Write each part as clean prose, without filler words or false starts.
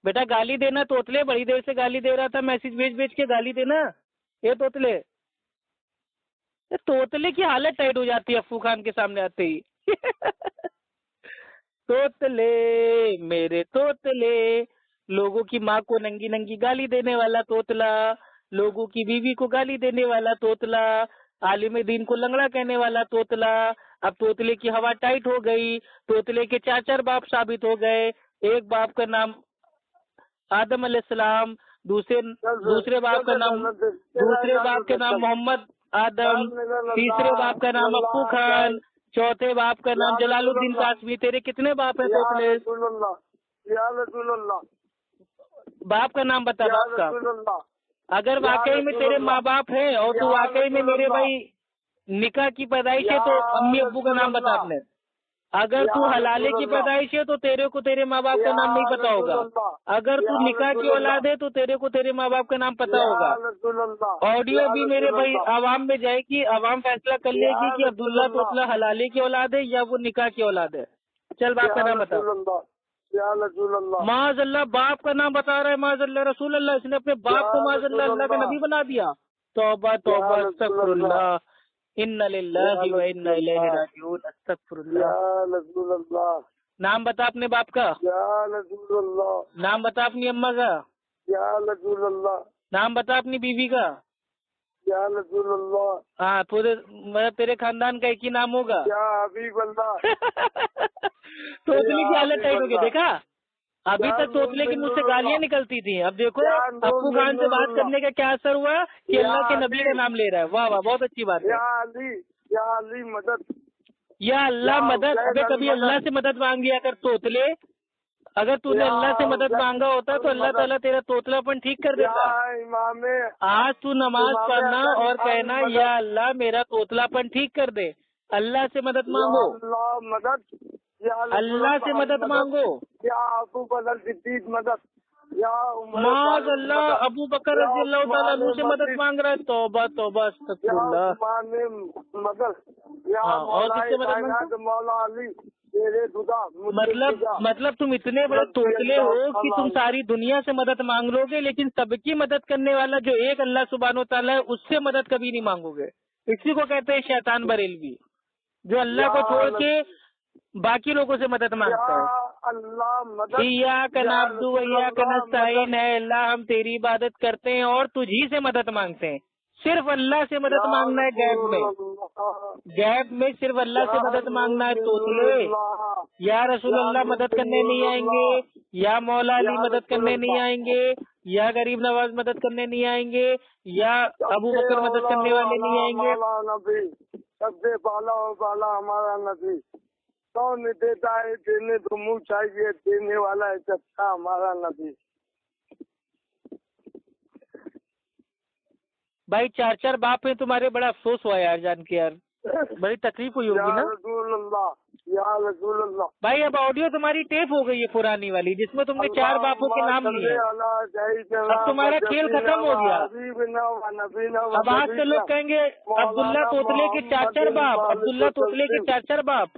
بیٹا گالی دینا توتلے، بڑی دیر سے گالی دے رہا تھا، میسج بھیج کے گالی دینا یہ توتلے. توتلے کی حالت ٹائٹ ہو جاتی ہے افو خان کے سامنے آتے ہی. توتلے میرے توتلے، لوگوں کی ماں کو ننگی ننگی گالی دینے والا توتلا، لوگوں کی بیوی کو گالی دینے والا توتلا، عالم دین کو لنگڑا کہنے والا توتلا. اب توتلے کی ہوا ٹائٹ ہو گئی. توتلے کے 4 باپ ثابت ہو گئے. ایک باپ کا نام آدم علیہ السلام، دوسرے باپ کا نام محمد آدم، تیسرے باپ کا نام افو خان، چوتھے باپ کا نام جلال الدین قاسمی. تیرے کتنے باپ ہیں توتلے؟ یا رسول اللہ. باپ کا نام بتا باپ کا. اگر واقعی میں تیرے ماں باپ ہیں اور تو واقعی میں میرے بھائی نکاح کی پیدائش ہے تو امی ابو کا نام بتا اپنے. اگر تو حلالے کی پیدائش ہے تو تیرے کو تیرے ماں باپ کا نام نہیں پتا ہوگا. اگر تو نکاح کی اولاد ہے تو تیرے کو تیرے ماں باپ کا نام پتا ہوگا. آڈیو بھی میرے بھائی عوام میں جائے گی، عوام فیصلہ کر لے گی کہ عبداللہ توتلا حلالے کی اولاد ہے یا وہ نکاح کی اولاد ہے. چل باپ کا نام بتا. معاذ اللہ باپ کا نام بتا رہا ہے. معاذ اللہ رسول اللہ، اس نے اپنے باپ کو معاذ اللہ اللہ کا نبی بنا دیا. توبہ توبہ استغفر اللہ، ان للہ و انا الیہ راجعون. استغفر اللہ. نام بتا اپنے باپ کا. نام بتا اپنی اماں کا. نام بتا اپنی بیوی کا. ہاں تیرے خاندان کا ایک ہی نام ہوگا. توتلے کی حالت ٹائٹ ہو گئی. دیکھا ابھی تک توتلے کی مجھ سے گالیاں نکلتی تھیں، اب دیکھو افو خان سے بات کرنے کا کیا اثر ہوا کہ اللہ کے نبی کا نام لے رہا ہے. واہ واہ بہت اچھی بات ہے. یا اللہ مدد. ابھی کبھی اللہ سے مدد مانگی اگر توتلے، اگر تو نے اللہ سے مدد مانگا ہوتا تو اللہ تعالیٰ تیرا توتلا پن ٹھیک کر دیتا. آج تو نماز پڑھنا اور کہنا یا اللہ میرا توتلا پن ٹھیک کر دے. اللہ سے مدد مانگو، اللہ سے مدد مانگو. معاذ اللہ ابو بکر رضی اللہ تعالیٰ عنہ سے مدد مانگ رہا ہے. توبہ توبہ استغفر اللہ. اور کس سے مدد مانگو؟ مطلب تم اتنے بڑے توتلے ہو کہ تم ساری دنیا سے مدد مانگ لو گے لیکن سب کی مدد کرنے والا جو ایک اللہ سبحانہ و تعالیٰ ہے اس سے مدد کبھی نہیں مانگو گے. اسی کو کہتے ہیں شیطان بریلوی، جو اللہ کو چھوڑ کے باقی لوگوں سے مدد مانگتا ہے. ایاک نعبد و ایاک نستعین، ہے اللہ ہم تیری عبادت کرتے ہیں اور تجھی سے مدد مانگتے ہیں. صرف اللہ سے مدد مانگنا ہے. غیب میں صرف اللہ سے مدد مانگنا ہے. توتلے یا رسول اللہ مدد کرنے نہیں آئیں گے، یا مولا علی مدد کرنے نہیں آئیں گے، یا غریب نواز مدد کرنے نہیں آئیں گے، یا ابو بکر مدد کرنے والے نہیں آئیں گے. سب سے بالا ہمارا نبی. کون دیتا ہے دینے تو منہ چاہیے، دینے والا ہے اچھا ہمارا نبی. بھائی 4 باپ ہیں تمہارے، بڑا افسوس ہوا یار جان کے. یار بڑی تکلیف ہوئی ہوگی نا. رسول اللہ یا رسول اللہ. بھائی اب آڈیو تمہاری ٹیپ ہو گئی ہے پرانی والی جس میں تم نے 4 باپوں کے نام لیے. اب تمہارا کھیل ختم ہو گیا. اب آج سے لوگ کہیں گے عبداللہ توتلے کے 4 باپ، عبداللہ توتلے کے 4 باپ.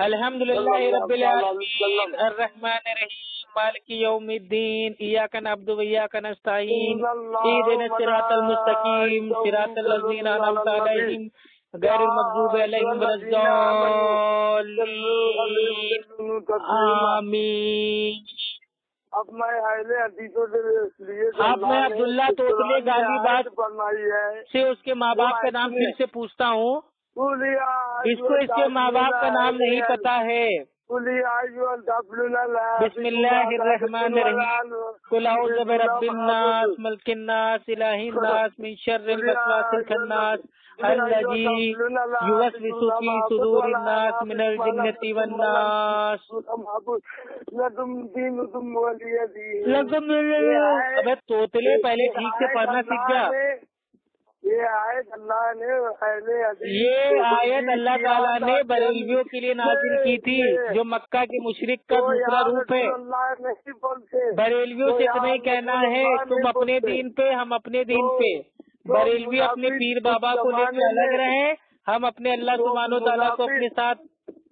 الحمدللہ رب العالمین الرحمن الرحیم مالک یوم الدین ایاک نعبد و ایاک نستعین اہدنا الصراط المستقیم صراط الذین انعمت علیہم غیر المغضوب علیہم ولا الضالین آمین. اب میں عبداللہ توتلے غازی آباد سے اس کے ماں باپ کا نام پھر سے پوچھتا ہوں. اس کو اس کے ماں باپ کا نام نہیں پتا ہے. بسم اللہ الرحمن الرحیم. قل اعوذ برب الناس ملک الناس الہ الناس من شر الوسواس الخناس الذی یوسوس فی صدور الناس من الجنۃ والناس. ابے توتلے پہلے ٹھیک سے پڑھنا سیکھ جا. یہ آیت اللہ تعالیٰ نے بریلویوں کے لیے نازل کی تھی جو مکہ کے مشرک کا دوسرا روپ ہے. بریلویوں سے اتنا ہی کہنا ہے تم اپنے دین پہ ہم اپنے دین پہ. بریلوی اپنے پیر بابا کو لے کے الگ رہے، ہم اپنے اللہ سبحانہ و تعالیٰ کو اپنے ساتھ